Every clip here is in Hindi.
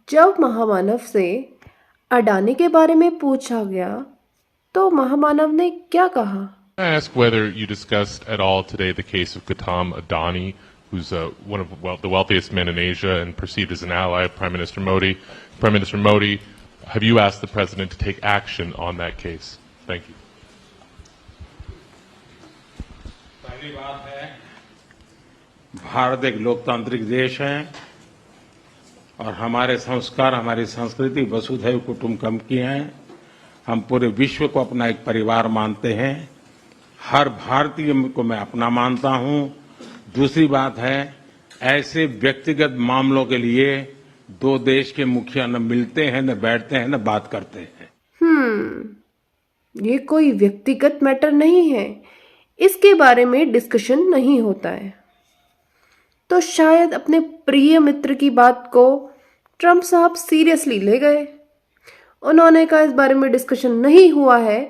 जब महामानव से अडानी के बारे में पूछा गया तो महामानव ने क्या कहा? I ask whether you discussed at all today the case of Gautam Adani, who's one of the wealthiest men in Asia and perceived as an ally of Prime Minister Modi. Prime Minister Modi, have you asked the president to take action on that case? Thank you. पहली बात है, भारत एक लोकतांत्रिक देश है और हमारे संस्कार, हमारी संस्कृति वसुधैव कुटुंबकम की है। हम पूरे विश्व को अपना एक परिवार मानते हैं। हर भारतीय को मैं अपना मानता हूं। दूसरी बात है, ऐसे व्यक्तिगत मामलों के लिए दो देश के मुखिया न मिलते हैं, न बैठते हैं, न बात करते हैं। ये कोई व्यक्तिगत मैटर नहीं है, इसके बारे में डिस्कशन नहीं होता है। तो शायद अपने प्रिय मित्र की बात को ट्रंप साहब सीरियसली ले गए। उन्होंने कहा इस बारे में डिस्कशन नहीं हुआ है,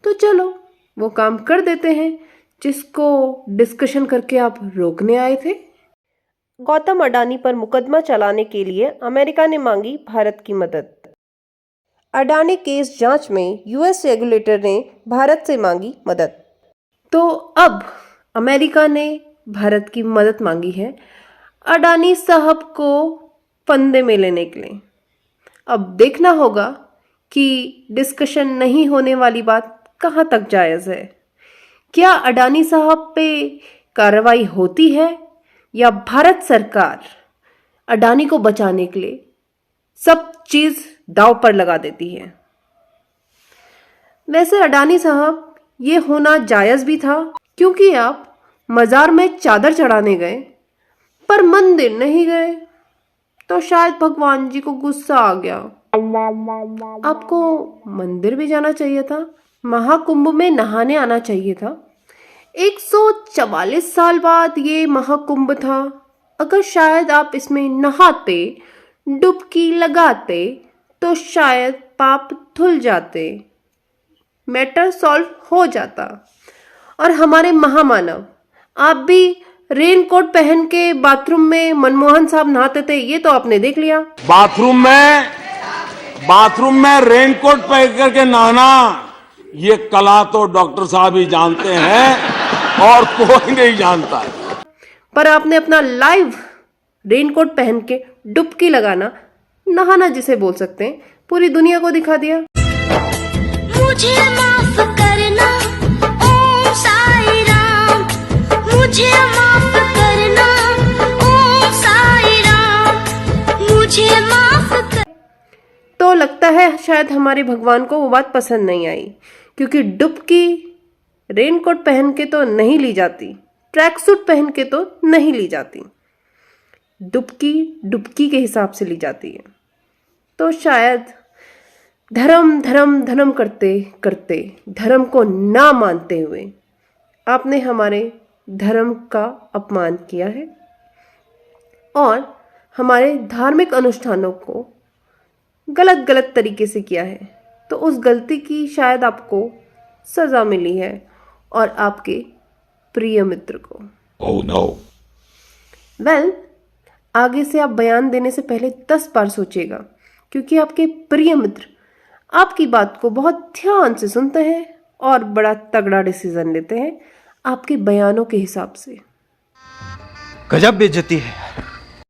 तो चलो वो काम कर देते हैं जिसको डिस्कशन करके आप रोकने आए थे। गौतम अडानी पर मुकदमा चलाने के लिए अमेरिका ने मांगी भारत की मदद। अडानी केस जांच में यूएस रेगुलेटर ने भारत से मांगी मदद। तो अब अमेरिका ने भारत की मदद मांगी है अडानी साहब को फंदे में लेने के लिए। अब देखना होगा कि डिस्कशन नहीं होने वाली बात कहाँ तक जायज़ है। क्या अडानी साहब पे कार्रवाई होती है या भारत सरकार अडानी को बचाने के लिए सब चीज दांव पर लगा देती है? वैसे अडानी साहब ये होना जायज़ भी था, क्योंकि आप मजार में चादर चढ़ाने गए पर मंदिर नहीं गए, तो शायद भगवान जी को गुस्सा आ गया। आपको मंदिर भी जाना चाहिए था, महाकुंभ में नहाने आना चाहिए था। 144 साल बाद ये महाकुंभ था। अगर शायद आप इसमें नहाते, डुबकी लगाते, तो शायद पाप धुल जाते, मैटर सॉल्व हो जाता। और हमारे महामानव, आप भी रेनकोट पहन के बाथरूम में मनमोहन साहब नहाते थे, ये तो आपने देख लिया। बाथरूम में रेनकोट पहन करके नहाना, ये कला तो डॉक्टर साहब ही जानते हैं और कोई नहीं जानता है। पर आपने अपना लाइव रेनकोट पहन के डुबकी लगाना, नहाना जिसे बोल सकते हैं, पूरी दुनिया को दिखा दिया। मुझे माफ करना ओम साई राम, मुझे माफ करना ओम साई राम, मुझे माफ कर। तो लगता है शायद हमारे भगवान को वो बात पसंद नहीं आई, क्योंकि डुबकी रेनकोट पहन के तो नहीं ली जाती, ट्रैक सूट पहन के तो नहीं ली जाती, डुबकी डुबकी के हिसाब से ली जाती है। तो शायद धर्म धर्म धर्म करते करते, धर्म को ना मानते हुए आपने हमारे धर्म का अपमान किया है और हमारे धार्मिक अनुष्ठानों को गलत गलत तरीके से किया है। तो उस गलती की शायद आपको सजा मिली है और आपके प्रिय मित्र को। Oh no. वेल, आगे से आप बयान देने से पहले 10 बार सोचिएगा, क्योंकि आपके प्रिय मित्र आपकी बात को बहुत ध्यान से सुनते हैं और बड़ा तगड़ा डिसीजन लेते हैं आपके बयानों के हिसाब से। गजब बेइज्जती है।